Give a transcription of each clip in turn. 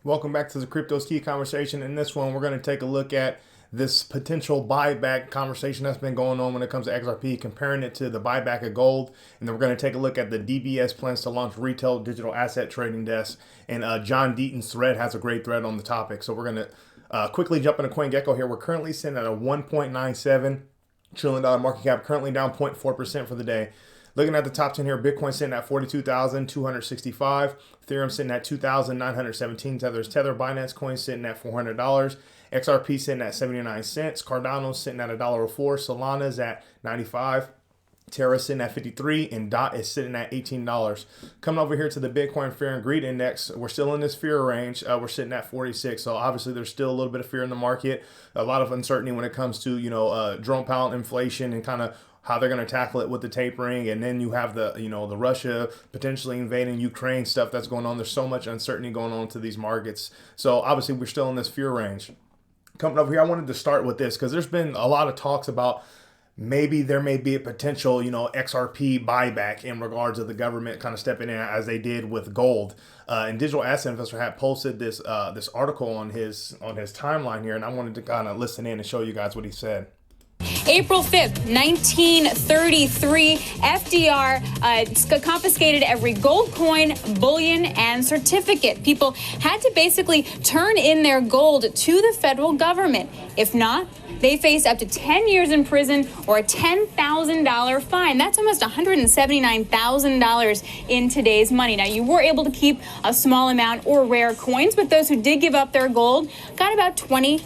Welcome back to the Crypto's Key conversation. In this one, we're going to take a look at this potential buyback conversation that's been going on when it comes to XRP, comparing it to the buyback of gold. And then we're going to take a look at the DBS plans to launch retail digital asset trading desk. And John Deaton's thread has a great thread on the topic. So we're going to quickly jump into CoinGecko here. We're currently sitting at a $1.97 trillion market cap, currently down 0.4% for the day. Looking at the top 10 here, Bitcoin sitting at 42,265, Ethereum sitting at 2,917 tethers, Tether Binance Coin sitting at $400, XRP sitting at 79 cents, Cardano sitting at $1.04, Solana's at 95, Terra sitting at 53, and DOT is sitting at $18. Coming over here to the Bitcoin Fear and Greed Index, we're still in this fear range. We're sitting at 46. So obviously there's still a little bit of fear in the market, a lot of uncertainty when it comes to, Jerome Powell inflation and kind of how they're going to tackle it with the tapering. And then you have the Russia potentially invading Ukraine stuff that's going on. There's so much uncertainty going on to these markets. So obviously we're still in this fear range. Coming over here, I wanted to start with this because there's been a lot of talks about maybe there may be a potential, XRP buyback in regards to the government kind of stepping in as they did with gold. And Digital Asset Investor had posted this article on his timeline here, and I wanted to kind of listen in and show you guys what he said. April 5th, 1933, FDR confiscated every gold coin, bullion, and certificate. People had to basically turn in their gold to the federal government. If not, they face up to 10 years in prison or a $10,000 fine. That's almost $179,000 in today's money. Now, you were able to keep a small amount or rare coins, but those who did give up their gold got about $20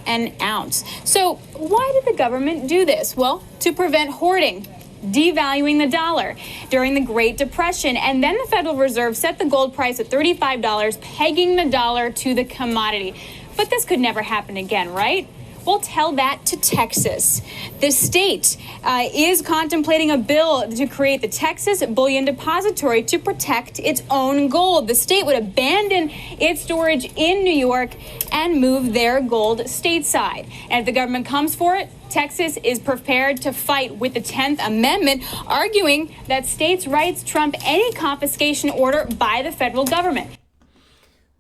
an ounce. So why did the government do this? Well, to prevent hoarding, devaluing the dollar during the Great Depression. And then the Federal Reserve set the gold price at $35, pegging the dollar to the commodity. But this could never happen again, right? Well, tell that to Texas. The state is contemplating a bill to create the Texas Bullion Depository to protect its own gold. The state would abandon its storage in New York and move their gold stateside. And if the government comes for it, Texas is prepared to fight with the 10th Amendment, arguing that states' rights trump any confiscation order by the federal government.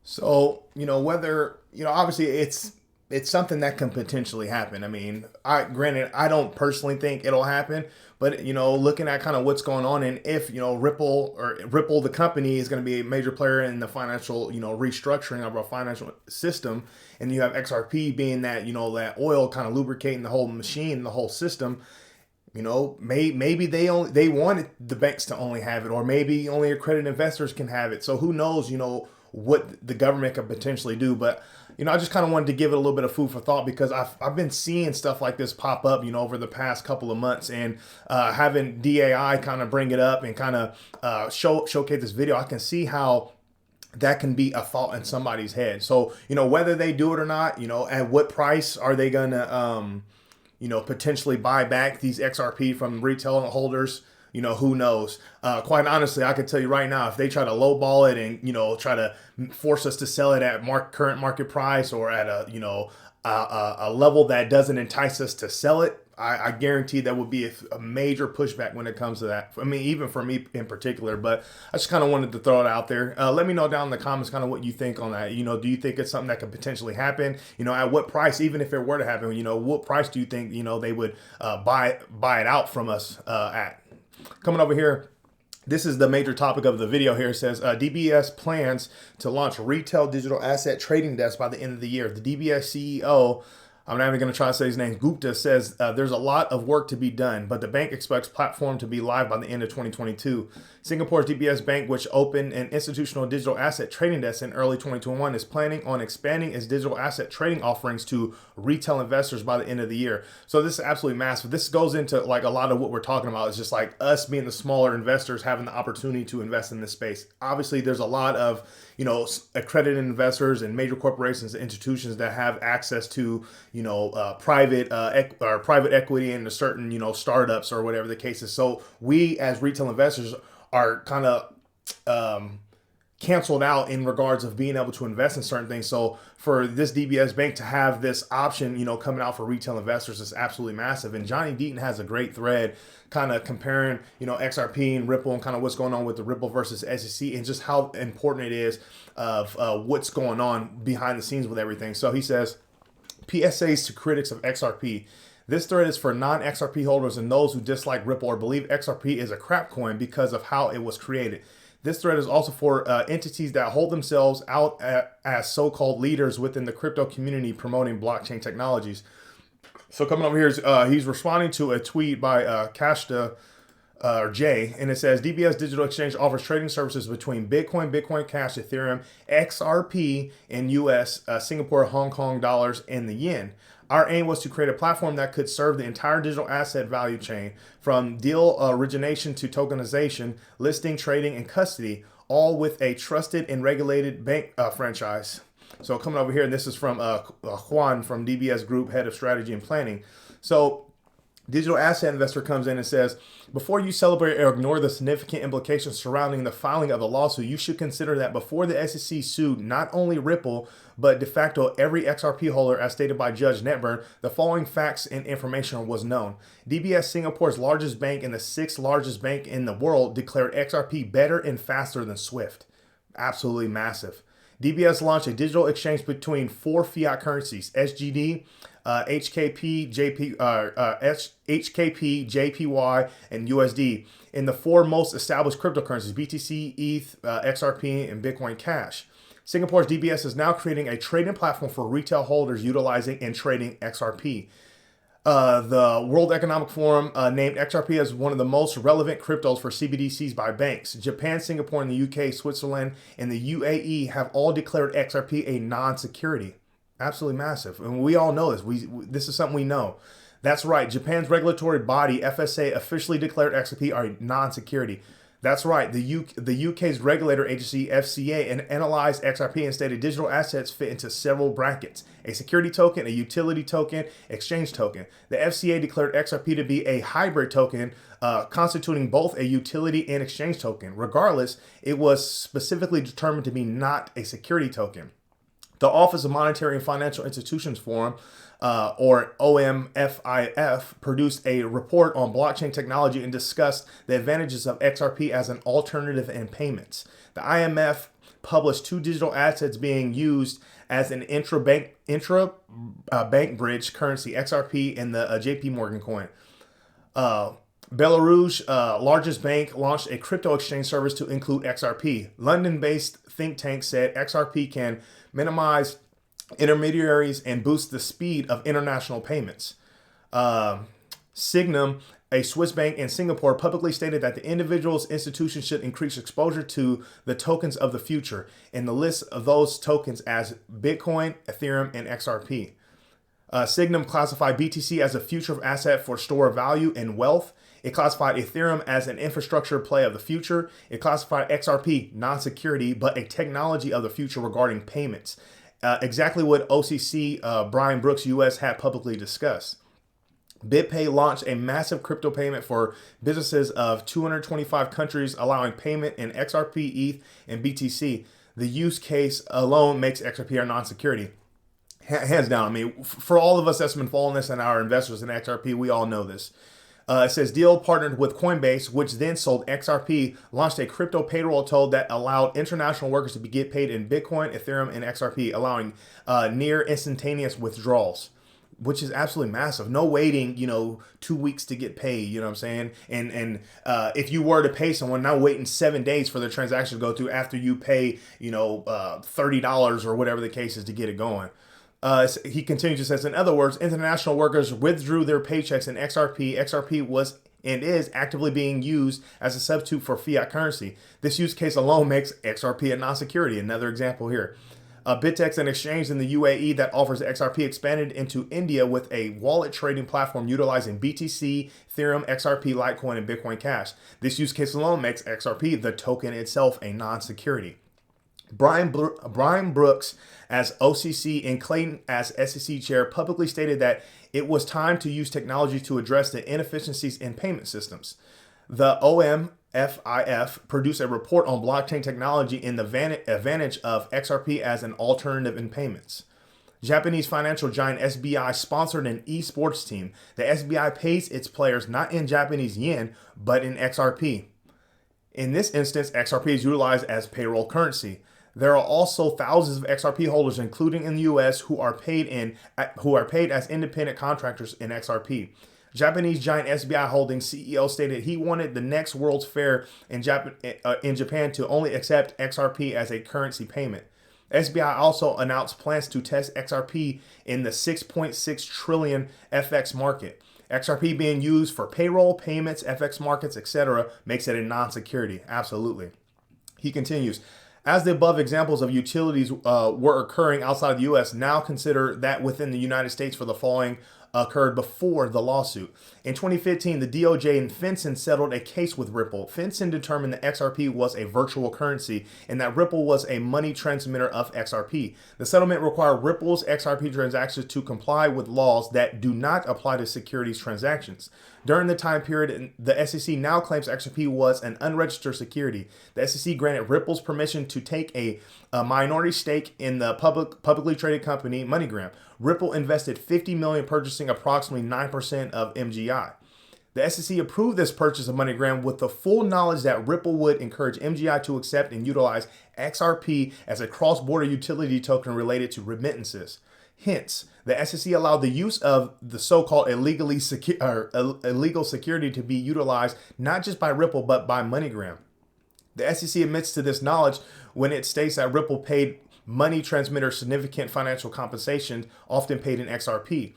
So, obviously it's something that can potentially happen. I mean, granted, I don't personally think it'll happen, but looking at kind of what's going on, and if Ripple the company is going to be a major player in the financial restructuring of our financial system, and you have XRP being that that oil kind of lubricating the whole machine, the whole system. Maybe they wanted the banks to only have it, or maybe only accredited investors can have it. So who knows, what the government could potentially do. But, I just kind of wanted to give it a little bit of food for thought because I've been seeing stuff like this pop up, over the past couple of months, and having DAI kind of bring it up and kind of showcase this video, I can see how that can be a thought in somebody's head. So, whether they do it or not, at what price are they going to, potentially buy back these XRP from retail holders? Who knows? Quite honestly, I could tell you right now, if they try to lowball it and, try to force us to sell it at current market price or at a level that doesn't entice us to sell it, I guarantee that would be a major pushback when it comes to that. I mean, even for me in particular, but I just kind of wanted to throw it out there. Let me know down in the comments kind of what you think on that. Do you think it's something that could potentially happen? At what price, even if it were to happen, what price do you think, they would buy it out from us at? Coming over here, this is the major topic of the video here. It says DBS plans to launch retail digital asset trading desk by the end of the year. The DBS CEO, I'm not even going to try to say his name, Gupta, says there's a lot of work to be done, but the bank expects platform to be live by the end of 2022. Singapore's DBS Bank, which opened an institutional digital asset trading desk in early 2021, is planning on expanding its digital asset trading offerings to retail investors by the end of the year. So this is absolutely massive. This goes into like a lot of what we're talking about. It's just like us being the smaller investors having the opportunity to invest in this space. Obviously, there's a lot of accredited investors and major corporations and institutions that have access to private equity into certain startups or whatever the case is. So we as retail investors are kind of canceled out in regards of being able to invest in certain things. So for this DBS Bank to have this option, coming out for retail investors is absolutely massive. And Johnny Deaton has a great thread kind of comparing, XRP and Ripple and kind of what's going on with the Ripple versus SEC and just how important it is of what's going on behind the scenes with everything. So he says, PSAs to critics of XRP. This thread is for non-XRP holders and those who dislike Ripple or believe XRP is a crap coin because of how it was created. This thread is also for entities that hold themselves out as so-called leaders within the crypto community promoting blockchain technologies. So coming over here, he's responding to a tweet by Kashta Jay, and it says, DBS Digital Exchange offers trading services between Bitcoin, Bitcoin Cash, Ethereum, XRP, and US, Singapore, Hong Kong dollars, and the yen. Our aim was to create a platform that could serve the entire digital asset value chain, from deal origination to tokenization, listing, trading, and custody, all with a trusted and regulated bank franchise. So coming over here, and this is from Juan from DBS Group, Head of Strategy and Planning. So digital asset investor comes in and says, before you celebrate or ignore the significant implications surrounding the filing of the lawsuit, you should consider that before the SEC sued not only Ripple, but de facto every XRP holder, as stated by Judge Netburn, the following facts and information was known. DBS, Singapore's largest bank and the sixth largest bank in the world, declared XRP better and faster than SWIFT. Absolutely massive. DBS launched a digital exchange between four fiat currencies: SGD, HKP, JPY, and USD, in the four most established cryptocurrencies: BTC, ETH, XRP, and Bitcoin Cash. Singapore's DBS is now creating a trading platform for retail holders utilizing and trading XRP. The World Economic Forum named XRP as one of the most relevant cryptos for CBDCs by banks. Japan, Singapore, and the UK, Switzerland, and the UAE have all declared XRP a non-security. Absolutely massive. And we all know this. This is something we know. That's right. Japan's regulatory body, FSA, officially declared XRP a non-security. That's right. The UK's regulator agency, FCA, analyzed XRP and stated digital assets fit into several brackets: a security token, a utility token, exchange token. The FCA declared XRP to be a hybrid token, constituting both a utility and exchange token. Regardless, it was specifically determined to be not a security token. The Office of Monetary and Financial Institutions Forum, or OMFIF, produced a report on blockchain technology and discussed the advantages of XRP as an alternative in payments. The IMF published two digital assets being used as an intra-bank bridge currency, XRP and the JP Morgan coin. Belarus' largest bank launched a crypto exchange service to include XRP. London-based think tank said XRP can minimize intermediaries and boost the speed of international payments. Signum, a Swiss bank in Singapore, publicly stated that the individual's institution should increase exposure to the tokens of the future, and the list of those tokens as Bitcoin, Ethereum, and XRP. Signum classified BTC as a future asset for store of value and wealth. It classified Ethereum as an infrastructure play of the future. It classified XRP non-security, but a technology of the future regarding payments. Exactly what OCC Brian Brooks US had publicly discussed. BitPay launched a massive crypto payment for businesses of 225 countries, allowing payment in XRP, ETH, and BTC. The use case alone makes XRP a non-security. Hands down. I mean, for all of us that's been following this and our investors in XRP, we all know this. It says Deal partnered with Coinbase, which then sold XRP, launched a crypto payroll tool that allowed international workers to get paid in Bitcoin, Ethereum, and XRP, allowing near instantaneous withdrawals, which is absolutely massive. No waiting, 2 weeks to get paid, you know what I'm saying? And if you were to pay someone, now waiting 7 days for the transaction to go through after you pay, $30 or whatever the case is to get it going. He continues to say, in other words, international workers withdrew their paychecks in XRP. XRP was and is actively being used as a substitute for fiat currency. This use case alone makes XRP a non-security. Another example here. Bitex, an exchange in the UAE that offers XRP, expanded into India with a wallet trading platform utilizing BTC, Ethereum, XRP, Litecoin, and Bitcoin Cash. This use case alone makes XRP, the token itself, a non-security. Brian Brooks, as OCC, and Clayton, as SEC chair, publicly stated that it was time to use technology to address the inefficiencies in payment systems. The OM produced a report on blockchain technology and the advantage of XRP as an alternative in payments. Japanese financial giant SBI sponsored an esports team. The SBI pays its players not in Japanese yen, but in XRP. In this instance, XRP is utilized as payroll currency. There are also thousands of XRP holders, including in the U.S., who are paid as independent contractors in XRP. Japanese giant SBI Holdings CEO stated he wanted the next World's Fair in Japan to only accept XRP as a currency payment. SBI also announced plans to test XRP in the 6.6 trillion FX market. XRP being used for payroll, payments, FX markets, etc. makes it a non-security. Absolutely. He continues, as the above examples of utilities were occurring outside the U.S., now consider that within the United States for the following occurred before the lawsuit. In 2015, the DOJ and FinCEN settled a case with Ripple. FinCEN determined that XRP was a virtual currency and that Ripple was a money transmitter of XRP. The settlement required Ripple's XRP transactions to comply with laws that do not apply to securities transactions. During the time period, the SEC now claims XRP was an unregistered security. The SEC granted Ripple's permission to take a minority stake in the publicly traded company MoneyGram. Ripple invested $50 million, purchasing approximately 9% of MGI. The SEC approved this purchase of MoneyGram with the full knowledge that Ripple would encourage MGI to accept and utilize XRP as a cross-border utility token related to remittances. Hence, the SEC allowed the use of the so-called illegal security to be utilized not just by Ripple but by MoneyGram. The SEC admits to this knowledge when it states that Ripple paid money transmitters significant financial compensation, often paid in XRP.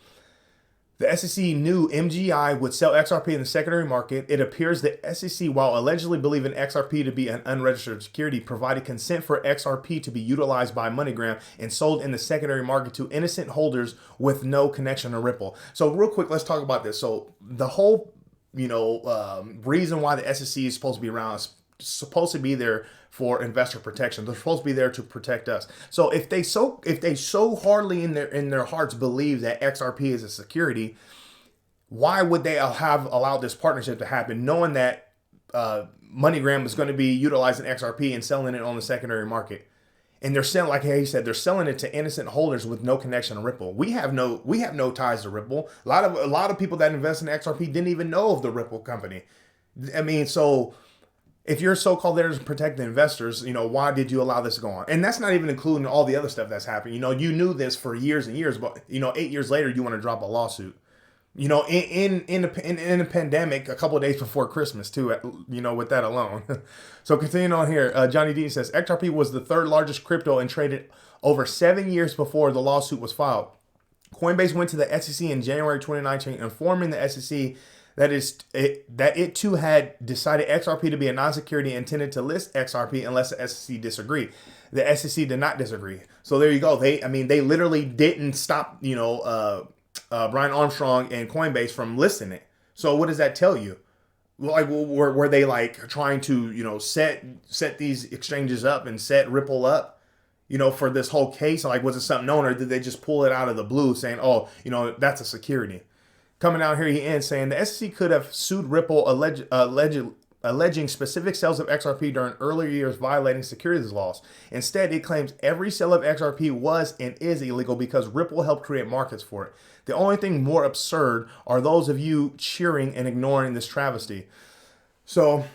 The SEC knew MGI would sell XRP in the secondary market. It appears the SEC, while allegedly believing XRP to be an unregistered security, provided consent for XRP to be utilized by MoneyGram and sold in the secondary market to innocent holders with no connection to Ripple. So real quick, let's talk about this. So the whole, reason why the SEC is supposed to be around is supposed to be there for investor protection. They're supposed to be there to protect us. So if they so hardly in their hearts believe that XRP is a security, why would they have allowed this partnership to happen, knowing that MoneyGram is going to be utilizing XRP and selling it on the secondary market? And they're selling, like he said, they're selling it to innocent holders with no connection to Ripple. We have no ties to Ripple. A lot of people that invest in XRP didn't even know of the Ripple company. I mean, so if you're so-called there to protect the investors, why did you allow this to go on? And that's not even including all the other stuff that's happened. You knew this for years and years, but 8 years later, you want to drop a lawsuit. In the pandemic, a couple of days before Christmas too. With that alone. So continuing on here, Johnny Deaton says XRP was the third largest crypto and traded over 7 years before the lawsuit was filed. Coinbase went to the SEC in January 2019, informing the SEC that it too had decided XRP to be a non-security and intended to list XRP unless the SEC disagreed. The SEC did not disagree. So there you go. They literally didn't stop, Brian Armstrong and Coinbase from listing it. So what does that tell you? Like, were they like trying to, set these exchanges up and set Ripple up, for this whole case? Like, was it something known, or did they just pull it out of the blue saying, oh, that's a security? Coming out here, he ends saying the SEC could have sued Ripple alleging specific sales of XRP during earlier years violating securities laws. Instead, it claims every sale of XRP was and is illegal because Ripple helped create markets for it. The only thing more absurd are those of you cheering and ignoring this travesty. So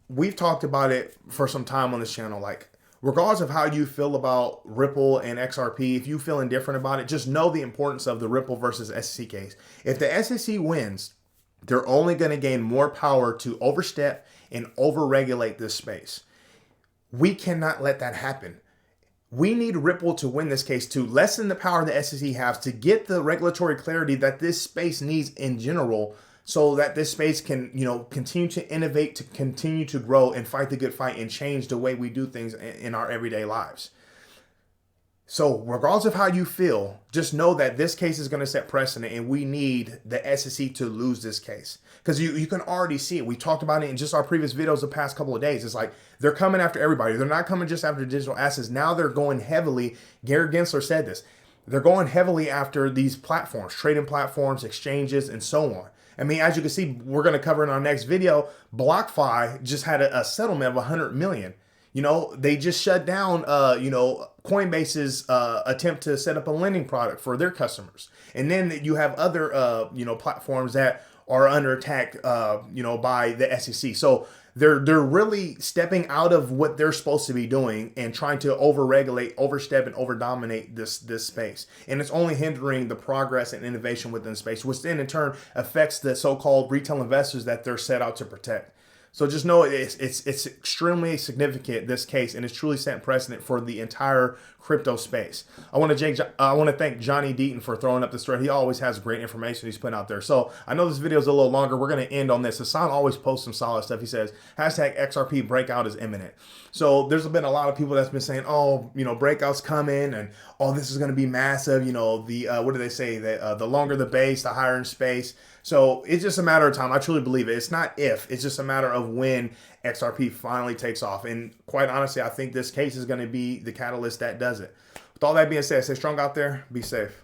we've talked about it for some time on this channel. Like, regardless of how you feel about Ripple and XRP, if you feel indifferent about it, just know the importance of the Ripple versus SEC case. If the SEC wins, they're only going to gain more power to overstep and overregulate this space. We cannot let that happen. We need Ripple to win this case to lessen the power the SEC has, to get the regulatory clarity that this space needs in general, so that this space can, continue to innovate, to continue to grow and fight the good fight and change the way we do things in our everyday lives. So regardless of how you feel, just know that this case is going to set precedent, and we need the SEC to lose this case. Because you can already see it. We talked about it in just our previous videos the past couple of days. It's like they're coming after everybody. They're not coming just after digital assets. Now they're going heavily. Gary Gensler said this. They're going heavily after these platforms, trading platforms, exchanges, and so on. I mean, as you can see, we're going to cover in our next video, BlockFi just had a settlement of 100 million. You know, they just shut down, you know, Coinbase's attempt to set up a lending product for their customers. And then you have other, you know, platforms that are under attack, you know, by the SEC. So they're really stepping out of what they're supposed to be doing and trying to overregulate, overstep, and overdominate this space. And it's only hindering the progress and innovation within the space, which then in turn affects the so-called retail investors that they're set out to protect. So just know it's extremely significant, this case, and it's truly set precedent for the entire crypto space. I want to thank Johnny Deaton for throwing up this thread. He always has great information he's putting out there. So I know this video is a little longer. We're going to end on this. Hassan always posts some solid stuff. He says, hashtag XRP breakout is imminent. So there's been a lot of people that's been saying, oh, you know, breakout's coming and oh, this is going to be massive. You know, the what do they say? The longer the base, the higher in space. So it's just a matter of time. I truly believe it. It's not if, it's just a matter of when XRP finally takes off. And quite honestly, I think this case is going to be the catalyst that does it. With all that being said, stay strong out there. Be safe.